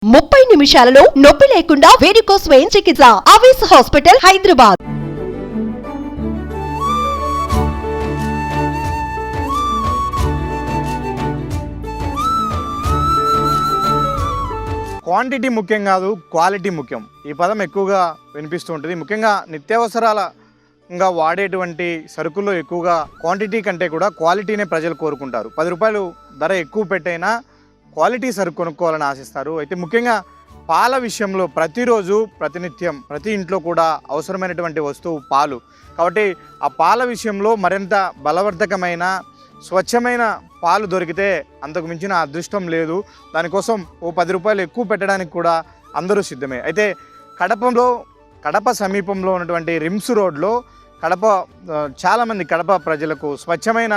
30 నిమిషాలలో నొప్పి లేకుండా వేడికోస్ వెయిన్ చికిత్స ఆవేశ హాస్పిటల్ హైదరాబాద్. క్వాంటిటీ ముఖ్యం కాదు, క్వాలిటీ ముఖ్యం. ఈ పదం ఎక్కువగా వినిపిస్తూ ఉంటుంది. ముఖ్యంగా నిత్యావసరాలుగా వాడేటువంటి సరుకుల్లో ఎక్కువగా క్వాంటిటీ కంటే కూడా క్వాలిటీనే ప్రజలు కోరుకుంటారు. 10 రూపాయలు ధర ఎక్కువ పెట్టైనా క్వాలిటీ సరుకు కొనుక్కోవాలని ఆశిస్తారు. అయితే ముఖ్యంగా పాల విషయంలో ప్రతిరోజు ప్రతినిత్యం ప్రతి ఇంట్లో కూడా అవసరమైనటువంటి వస్తువు పాలు. కాబట్టి ఆ పాల విషయంలో మరింత బలవర్ధకమైన స్వచ్ఛమైన పాలు దొరికితే అంతకు మించిన అదృష్టం లేదు. దానికోసం ఓ 10 రూపాయలు ఎక్కువ పెట్టడానికి కూడా అందరూ సిద్ధమే. అయితే కడప సమీపంలో ఉన్నటువంటి రిమ్స్ రోడ్లో చాలామంది కడప ప్రజలకు స్వచ్ఛమైన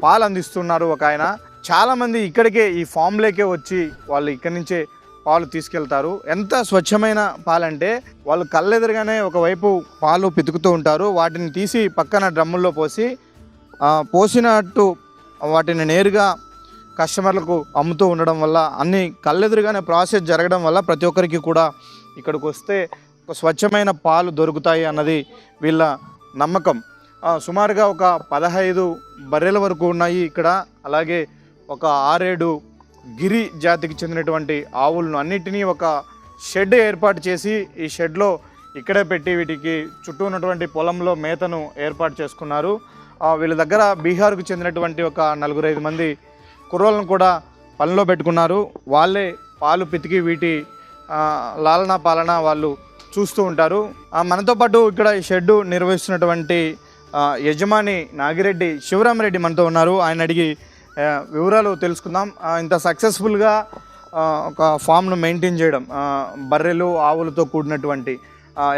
పాలు అందిస్తున్నారు ఒక ఆయన. చాలామంది ఇక్కడికే ఈ ఫామ్లోకే వచ్చి వాళ్ళు ఇక్కడి నుంచే పాలు తీసుకెళ్తారు. ఎంత స్వచ్ఛమైన పాలంటే వాళ్ళు కళ్ళెదురుగానే ఒకవైపు పాలు పితుకుతూ ఉంటారు. వాటిని తీసి పక్కన డ్రమ్ముల్లో పోసినట్టు వాటిని నేరుగా కస్టమర్లకు అమ్ముతూ ఉండడం వల్ల అన్ని కళ్ళెదురుగానే ప్రాసెస్ జరగడం వల్ల ప్రతి ఒక్కరికి కూడా ఇక్కడికి వస్తే ఒక స్వచ్ఛమైన పాలు దొరుకుతాయి అన్నది వీళ్ళ నమ్మకం. సుమారుగా ఒక 15 బర్రెల వరకు ఉన్నాయి ఇక్కడ. అలాగే ఒక 6-7 గిరి జాతికి చెందినటువంటి ఆవులను అన్నిటినీ ఒక షెడ్ ఏర్పాటు చేసి ఈ షెడ్లో ఇక్కడే పెట్టి వీటికి చుట్టూ ఉన్నటువంటి పొలంలో మేతను ఏర్పాటు చేసుకున్నారు. వీళ్ళ దగ్గర బీహార్కు చెందినటువంటి ఒక 4-5 మంది కుర్రోళ్ళను కూడా పనిలో పెట్టుకున్నారు. వాళ్ళే పాలు పితికి వీటి లాలన పాలన వాళ్ళు చూస్తూ ఉంటారు. మనతో పాటు ఇక్కడ ఈ షెడ్డు నిర్వహిస్తున్నటువంటి యజమాని నాగిరెడ్డి శివరామరెడ్డి మనతో ఉన్నారు. ఆయన అడిగి వివరాలు తెలుసుకుందాం. ఇంత సక్సెస్ఫుల్గా ఒక ఫామ్ను మెయింటైన్ చేయడం, బర్రెలు ఆవులతో కూడినటువంటి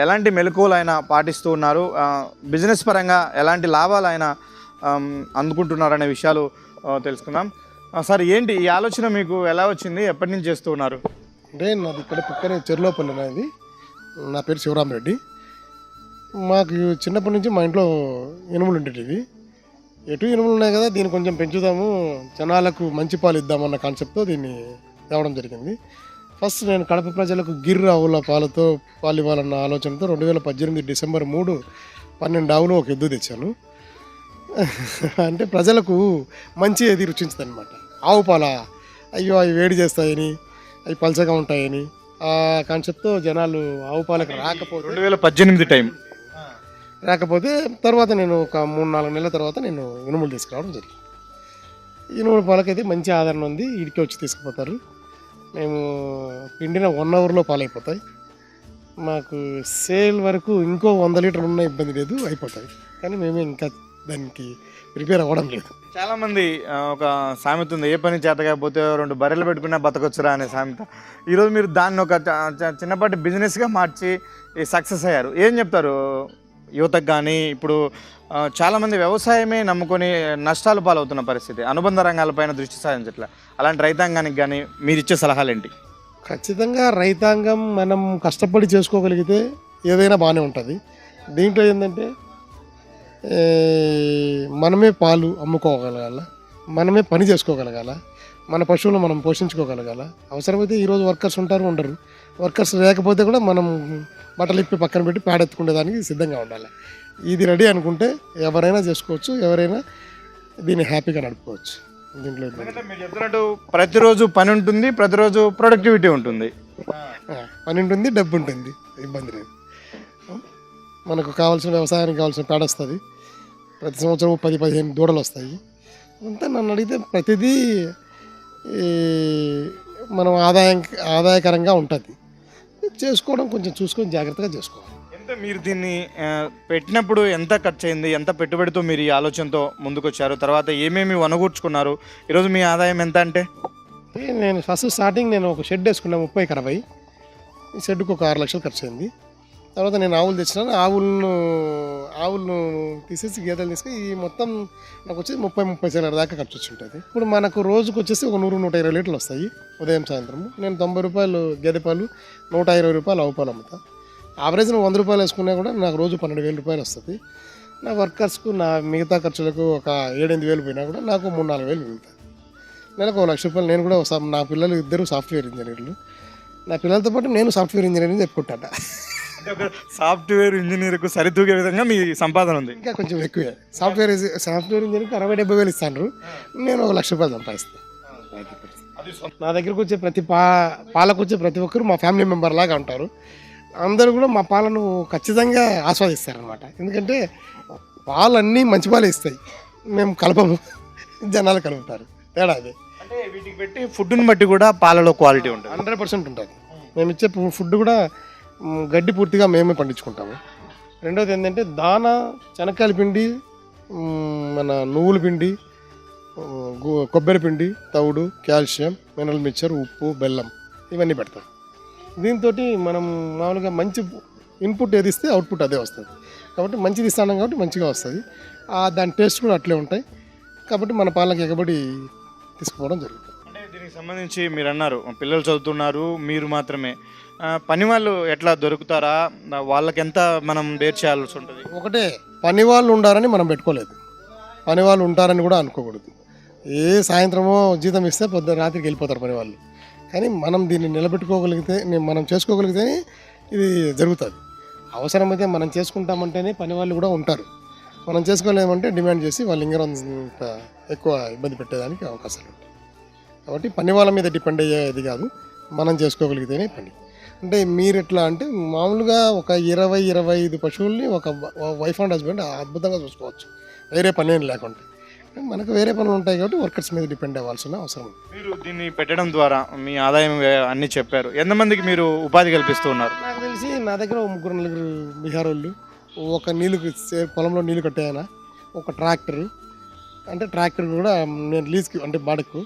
ఎలాంటి మెలకువలు ఆయన పాటిస్తూ ఉన్నారు, బిజినెస్ పరంగా ఎలాంటి లాభాలు ఆయన అందుకుంటున్నారు అనే విషయాలు తెలుసుకుందాం. సార్, ఏంటి ఈ ఆలోచన మీకు ఎలా వచ్చింది? ఎప్పటి నుంచి చేస్తూ ఉన్నారు? అంటే నాది ఇక్కడ పక్కనే చెరులోపల్లి అనేది. నా పేరు శివరామరెడ్డి. మాకు చిన్నప్పటి నుంచి మా ఇంట్లో ఎనుములు ఉండేటివి. ఎటు ఎనుములు ఉన్నాయి కదా, దీన్ని కొంచెం పెంచుదాము, జనాలకు మంచి పాలు ఇద్దామన్న కాన్సెప్ట్తో దీన్ని తేవడం జరిగింది. ఫస్ట్ నేను కడప ప్రజలకు గిర్ర ఆవుల పాలతో పాలు ఇవ్వాలన్న ఆలోచనతో 2018 డిసెంబర్ 3 12 ఆవులు ఒక ఎద్దు తెచ్చాను. అంటే ప్రజలకు మంచి ఏది రుచించదు అనమాట. ఆవు పాల అయ్యో అవి వేడి చేస్తాయని, అవి పలచగా ఉంటాయని ఆ కాన్సెప్ట్తో జనాలు ఆవు పాలకు రాకపోతే 2018 టైం రాకపోతే తర్వాత నేను ఒక 3-4 నెలల తర్వాత నేను ఇనుములు తీసుకురావడం జరిగింది. ఇనుముల పాలకైతే మంచి ఆదరణ ఉంది. ఇడికి వచ్చి తీసుకుపోతారు. మేము పిండిన 1 అవర్లో పాలైపోతాయి. మాకు సేల్ వరకు ఇంకో 100 లీటర్లు ఉన్న ఇబ్బంది లేదు, అయిపోతాయి. కానీ మేమే ఇంకా దానికి ప్రిపేర్ అవ్వడం లేదు. చాలామంది ఒక సామెత ఉంది, ఏ పని చేత కాకపోతే 2 బర్రెలు పెట్టుకున్నా బతకొచ్చురా అనే సామెత. ఈరోజు మీరు దాన్ని ఒక చిన్నపాటి బిజినెస్గా మార్చి సక్సెస్ అయ్యారు. ఏం చెప్తారు యువతకు? కానీ ఇప్పుడు చాలామంది వ్యవసాయమే నమ్ముకొని నష్టాలు పాలవుతున్న పరిస్థితి, అనుబంధ రంగాలపైన దృష్టి సాధించట్లే. అలాంటి రైతాంగానికి కానీ మీరు ఇచ్చే సలహాలు ఏంటి? ఖచ్చితంగా రైతాంగం మనం కష్టపడి చేసుకోగలిగితే ఏదైనా బాగానే ఉంటుంది. దీంట్లో ఏంటంటే మనమే పాలు అమ్ముకోగలగాల, మనమే పని చేసుకోగలగాల, మన పశువులు మనం పోషించుకోగలగాల. అవసరమైతే ఈరోజు వర్కర్స్ ఉంటారు, ఉండరు. వర్కర్స్ లేకపోతే కూడా మనం బట్టలు ఇప్పి పక్కన పెట్టి పేడెత్తుకునేదానికి సిద్ధంగా ఉండాలి. ఇది రెడీ అనుకుంటే ఎవరైనా చేసుకోవచ్చు, ఎవరైనా దీన్ని హ్యాపీగా నడుపుకోవచ్చు. దీంట్లో మీరు చెప్పినట్టు ప్రతిరోజు పని ఉంటుంది, ప్రతిరోజు ప్రొడక్టివిటీ ఉంటుంది, పని ఉంటుంది, డబ్బు ఉంటుంది, ఇబ్బంది లేదు. మనకు కావాల్సిన వ్యవసాయానికి కావాల్సిన పేడ వస్తుంది. ప్రతి సంవత్సరం 10-15 దూడలు వస్తాయి. అంతా నన్ను అడిగితే ప్రతిదీ మనం ఆదాయకరంగా ఉంటుంది. చేసుకోవడం కొంచెం చూసుకొని జాగ్రత్తగా చేసుకోవాలి. ఎంత మీరు దీన్ని పెట్టినప్పుడు ఎంత ఖర్చు అయింది, ఎంత పెట్టుబడితో మీరు ఈ ఆలోచనతో ముందుకు వచ్చారు, తర్వాత ఏమేమి వనగూర్చుకున్నారు, ఈరోజు మీ ఆదాయం ఎంత? అంటే నేను ఫస్ట్ స్టార్టింగ్ నేను ఒక షెడ్ వేసుకున్నా 30-40. ఈ షెడ్కి ఒక 6 లక్షలు ఖర్చు అయింది. తర్వాత నేను ఆవులు తెచ్చినాను. ఆవులను తీసేసి గేదెలు తీసుకొని ఈ మొత్తం నాకు వచ్చేసి 30-30 వేల దాకా ఖర్చు వచ్చి ఉంటుంది. ఇప్పుడు మనకు రోజుకు వచ్చేసి ఒక 100-120 లీటర్లు వస్తాయి ఉదయం సాయంత్రము. నేను 90 రూపాయలు గేదె పాలు, 120 రూపాయలు ఆవు పాలు అమ్ముతా. యావరేజ్ 100 రూపాయలు వేసుకున్నా కూడా నాకు రోజు 12,000 రూపాయలు వస్తుంది. నా వర్కర్స్కు నా మిగతా ఖర్చులకు ఒక 7-8 వేలు పోయినా కూడా నాకు 3-4 వేలు మిగులుతాయి. నెలకు 1 లక్ష రూపాయలు. నేను కూడా నా పిల్లలు 2 సాఫ్ట్వేర్ ఇంజనీర్లు. నా పిల్లలతో పాటు నేను సాఫ్ట్వేర్ ఇంజనీరింగ్ చెప్పుకుంటాట. అంటే ఒక సాఫ్ట్వేర్ ఇంజనీర్కు సరితూగే విధంగా మీ సంపాదన ఉంది. ఇంకా కొంచెం ఎక్కువే. సాఫ్ట్వేర్ ఇంజనీరింగ్కి 60,000-70,000 ఇస్తాను. నేను ఒక ₹1,00,000 సంపాదిస్తాను. నా దగ్గరకు వచ్చే పాలకు వచ్చే ప్రతి ఒక్కరు మా ఫ్యామిలీ మెంబర్ లాగా ఉంటారు. అందరూ కూడా మా పాలను ఖచ్చితంగా ఆస్వాదిస్తారనమాట. ఎందుకంటే పాలు అన్నీ మంచి పాలు ఇస్తాయి, మేము కలపము, జనాలు కలుపుతారు. తేడా అది. అంటే వీటికి పెట్టి ఫుడ్ని బట్టి కూడా పాలలో క్వాలిటీ ఉంటుంది. 100% ఉంటుంది. మేము ఇచ్చే ఫుడ్ కూడా గడ్డి పూర్తిగా మేమే పండించుకుంటాము. రెండోది ఏంటంటే దానా, శనక్కాయల పిండి, మన నువ్వుల పిండి, కొబ్బరి పిండి, తవుడు, కాల్షియం, మినరల్ మిక్చర్, ఉప్పు, బెల్లం ఇవన్నీ పెడతాం. దీంతో మనం మామూలుగా మంచి ఇన్పుట్ ఏది ఇస్తే అవుట్పుట్ అదే వస్తుంది. కాబట్టి మంచిది ఇస్తాం కాబట్టి మంచిగా వస్తుంది. దాని టేస్ట్ కూడా అట్లే ఉంటాయి. కాబట్టి మన పాలకి ఎగబడి తీసుకుపోవడం జరుగుతుంది. అంటే దీనికి సంబంధించి మీరు అన్నారు పిల్లలు చదువుతున్నారు, మీరు మాత్రమే పని వాళ్ళు ఎట్లా దొరుకుతారా? వాళ్ళకి ఎంత మనం బేర్ చేయాల్సి ఉంటుంది? ఒకటే పని వాళ్ళు ఉండారని మనం పెట్టుకోలేదు, పని వాళ్ళు ఉంటారని కూడా అనుకోకూడదు. సాయంత్రమో జీతం ఇస్తే పొద్దున్న రాత్రికి వెళ్ళిపోతారు పని వాళ్ళు. కానీ మనం దీన్ని నిలబెట్టుకోగలిగితే, మనం చేసుకోగలిగితేనే ఇది జరుగుతుంది. అవసరమైతే మనం చేసుకుంటామంటేనే పని వాళ్ళు కూడా ఉంటారు. మనం చేసుకోలేమంటే డిమాండ్ చేసి వాళ్ళు ఇంకొంత ఎక్కువ ఇబ్బంది పెట్టేదానికి అవకాశాలు ఉంటాయి. కాబట్టి పని వాళ్ళ మీద డిపెండ్ అయ్యేది కాదు, మనం చేసుకోగలిగితేనే పని. అంటే మీరు ఎట్లా అంటే మామూలుగా ఒక 20-25 పశువుల్ని ఒక వైఫ్ అండ్ హస్బెండ్ అద్భుతంగా చూసుకోవచ్చు, వేరే పని ఏం లేకుండా. మనకు వేరే పనులు ఉంటాయి కాబట్టి వర్కర్స్ మీద డిపెండ్ అవ్వాల్సిన అవసరం ఉంది. మీరు దీన్ని పెట్టడం ద్వారా మీ ఆదాయం అన్నీ చెప్పారు. ఎంతమందికి మీరు ఉపాధి కల్పిస్తూ ఉన్నారు? నాకు తెలిసి నా దగ్గర 3-4 బీహార్ వాళ్ళు, ఒక పొలంలో నీళ్లు కట్టాయన, ఒక ట్రాక్టర్ కూడా నేను లీజ్కి అంటే బాడకు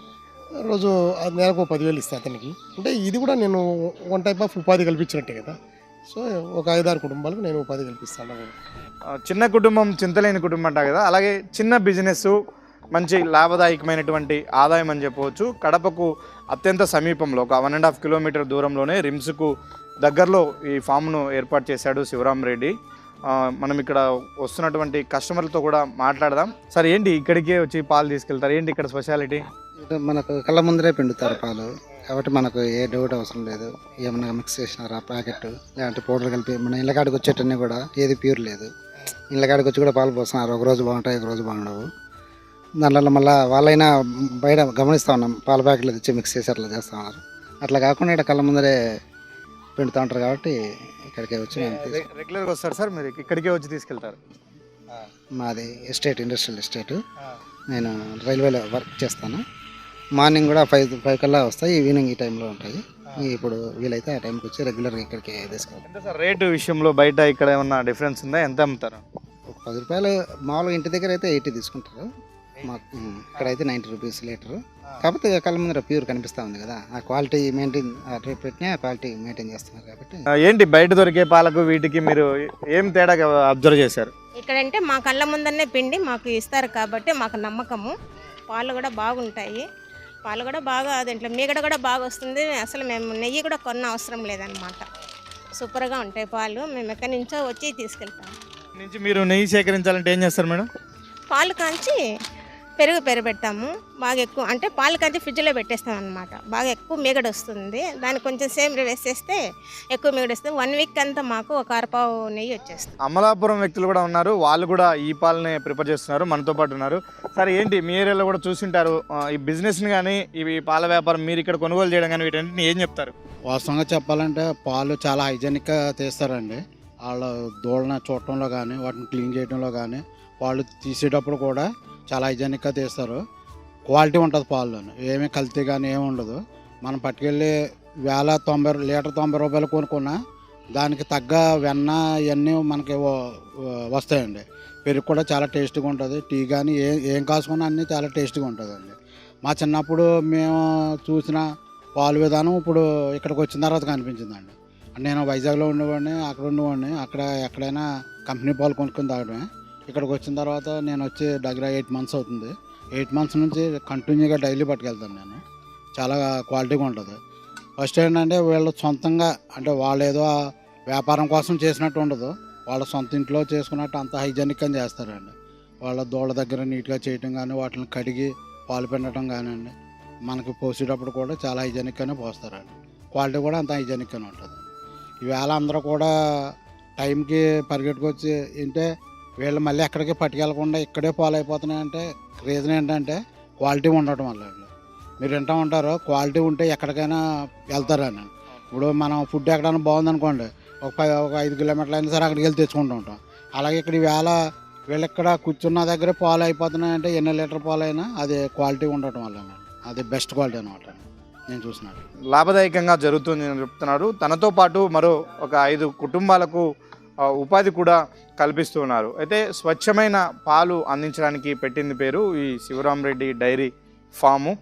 రోజు నెలకు 10,000 ఇస్తాను అతనికి. అంటే ఇది కూడా నేను వన్ టైప్ ఆఫ్ ఉపాధి కల్పించినట్టే కదా. సో ఒక 5-6 కుటుంబాలకు నేను ఉపాధి కల్పిస్తాను. చిన్న కుటుంబం చింతలేని కుటుంబం అంట కదా, అలాగే చిన్న బిజినెస్ మంచి లాభదాయకమైనటువంటి ఆదాయం అని చెప్పవచ్చు. కడపకు అత్యంత సమీపంలో ఒక 1.5 కిలోమీటర్ దూరంలోనే రిమ్స్కు దగ్గరలో ఈ ఫామ్ను ఏర్పాటు చేశాడు శివరాం రెడ్డి. మనం ఇక్కడ వస్తున్నటువంటి కస్టమర్లతో కూడా మాట్లాడదాం. సార్ ఏంటి ఇక్కడికే వచ్చి పాలు తీసుకెళ్తారు, ఏంటి ఇక్కడ స్పెషాలిటీ? మనకు కళ్ళ ముందరే పిండుతారు పాలు, కాబట్టి మనకు ఏ డౌట్ అవసరం లేదు. ఏమన్నా మిక్స్ చేసినారా ప్యాకెట్, లేదంటే పౌడర్ కలిపి మన ఇళ్ళకాడికి వచ్చేటన్నీ కూడా ఏది ప్యూర్ లేదు. ఇళ్ళకాడికి వచ్చి కూడా పాలు పోస్తున్నారు, ఒకరోజు బాగుంటాయి, ఒకరోజు బాగుండవు. దాంట్లో మళ్ళీ వాళ్ళైనా బయట గమనిస్తూ ఉన్నాం, పాల ప్యాకెట్లు తెచ్చి మిక్స్ చేసి అట్లా చేస్తూ ఉన్నారు. అట్లా కాకుండా ఇక్కడ కళ్ళ ముందరే పిండుతూ ఉంటారు కాబట్టి ఇక్కడికే వచ్చి రెగ్యులర్గా వస్తారు సార్, మీరు ఇక్కడికే వచ్చి తీసుకెళ్తారు? మాది ఇండస్ట్రియల్ ఎస్టేట్. నేను రైల్వేలో వర్క్ చేస్తాను. మార్నింగ్ కూడా 5 కల్లా వస్తాయి, ఈవినింగ్ ఈ టైంలో ఉంటాయి. ఇప్పుడు వీలైతే ఆ టైంకి వచ్చి రెగ్యులర్గా ఇక్కడికి తీసుకెళ్తాం. అంటే సార్ రేటు విషయంలో బయట ఇక్కడ ఏమన్నా డిఫరెన్స్ ఉందా? ఎంత అమ్ముతారు? ఒక 10 రూపాయలు మామూలుగా ఇంటి దగ్గర అయితే 80 తీసుకుంటారు, మాకు ఇక్కడైతే 90 రూపీస్ లీటరు. కాకపోతే కళ్ళ ముందర ప్యూర్ కనిపిస్తూ ఉంది కదా, ఆ క్వాలిటీ మెయింటైన్, రేట్ పెట్టినా క్వాలిటీ మెయింటైన్ చేస్తున్నారు కాబట్టి. ఏంటి బయట దొరికే పాలకు వీటికి మీరు ఏం తేడా అబ్జర్వ్ చేశారు? ఇక్కడంటే మా కళ్ళ ముందరనే పిండి మాకు ఇస్తారు కాబట్టి మాకు నమ్మకము. పాలు కూడా బాగుంటాయి, పాలు కూడా బాగా దీంట్లో మీగడ కూడా బాగా వస్తుంది. అసలు మేము నెయ్యి కూడా కొన్న అవసరం లేదనమాట, సూపర్గా ఉంటాయి పాలు. మేము ఎక్కడి నుంచో వచ్చి తీసుకెళ్తాము. నుంచి మీరు నెయ్యి సేకరించాలంటే ఏం చేస్తారు మేడం? పాలు కాంచి పెరుగు పెడతాము, బాగా ఎక్కువ అంటే పాలు కాంచి ఫ్రిడ్జ్లో పెట్టేస్తాం అనమాట. బాగా ఎక్కువ మీగడ వస్తుంది, దానికి కొంచెం సేమ్ వేసేస్తే ఎక్కువ మీగడ వస్తుంది. 1 వీక్ అంతా మాకు ఒక 1/2 పావు నెయ్యి వచ్చేస్తుంది. అమలాపురం వ్యక్తులు కూడా ఉన్నారు, వాళ్ళు కూడా ఈ పాలనే ప్రిపేర్ చేస్తున్నారు, మనతో పాటు ఉన్నారు. సరే ఏంటి మీ ఏరియాలో కూడా చూసింటారు ఈ బిజినెస్ని కానీ ఇవి పాల వ్యాపారం మీరు ఇక్కడ కొనుగోలు చేయడం కానీ వీటన్నిటిని ఏం చెప్తారు? వాస్తవంగా చెప్పాలంటే పాలు చాలా హైజెనిక్గా తీస్తారండి. వాళ్ళ దూడన చూడటంలో కానీ వాటిని క్లీన్ చేయడంలో కానీ పాలు తీసేటప్పుడు కూడా చాలా హైజెనిక్గా తీస్తారు. క్వాలిటీ ఉంటుంది పాల్లోనే, ఏమీ కల్తీ కానీ ఏమి ఉండదు. మనం పట్టుకెళ్ళి లీటర్ 90 రూపాయలు కొనుక్కున్నా దానికి తగ్గ వెన్న ఇవన్నీ మనకి వస్తాయండి. పెరుగు కూడా చాలా టేస్ట్గా ఉంటుంది, టీ కానీ ఏం కాసుకున్నా అన్నీ చాలా టేస్ట్గా ఉంటుందండి. మా చిన్నప్పుడు మేము చూసిన పాలు విధానం ఇప్పుడు ఇక్కడికి వచ్చిన తర్వాత కనిపించిందండి. నేను వైజాగ్లో ఉండేవాడిని, అక్కడ ఎక్కడైనా కంపెనీ పాలు కొనుక్కొని తాగడమే. ఇక్కడికి వచ్చిన తర్వాత నేను వచ్చి దగ్గర 8 మంత్స్ అవుతుంది. 8 మంత్స్ నుంచి కంటిన్యూగా డైలీ పట్టుకెళ్తాను నేను. చాలా క్వాలిటీగా ఉంటుంది. ఫస్ట్ ఏంటంటే వీళ్ళు సొంతంగా, అంటే వాళ్ళు ఏదో వ్యాపారం కోసం చేసినట్టు ఉండదు, వాళ్ళ సొంత ఇంట్లో చేసుకున్నట్టు అంత హైజెనిక్గా చేస్తారండి. వాళ్ళ దూడ దగ్గర నీట్గా చేయటం కానీ, వాటిని కడిగి పాలు పిండటం కానివ్వండి, మనకి పోసేటప్పుడు కూడా చాలా హైజెనిక్గానే పోస్తారండి. క్వాలిటీ కూడా అంత హైజెనిక్గానే ఉంటుంది. ఈవేళ అందరూ కూడా టైంకి పరిగెట్టుకొచ్చి ఏంటంటే వీళ్ళు మళ్ళీ ఎక్కడికి పట్టుకెళ్ళకుండా ఇక్కడే పాలు అయిపోతున్నాయంటే రీజన్ ఏంటంటే క్వాలిటీ ఉండటం వల్ల. మీరు వింటూ ఉంటారు క్వాలిటీ ఉంటే ఎక్కడికైనా వెళ్తారని. ఇప్పుడు మనం ఫుడ్ ఎక్కడైనా బాగుందనుకోండి ఒక 5 కిలోమీటర్లు అయినా సరే అక్కడికి వెళ్ళి తెచ్చుకుంటూ ఉంటాం. అలాగే ఇక్కడ ఈవేళ వీళ్ళు ఇక్కడ కూర్చున్న దగ్గరే పాలు అయిపోతున్నాయంటే ఎన్ని లీటర్ పాలు అయినా అది క్వాలిటీ ఉండటం వల్ల అది బెస్ట్ క్వాలిటీ అనమాట నేను చూసినాను. లాభదాయకంగా జరుగుతుంది అని చెప్తున్నారు. తనతో పాటు మరో ఒక 5 కుటుంబాలకు ఉపాధి కూడా కల్పిస్తూ ఉన్నారు. అయితే స్వచ్ఛమైన పాలు అందించడానికి పెట్టింది పేరు ఈ శివరామరెడ్డి డైరీ ఫాము.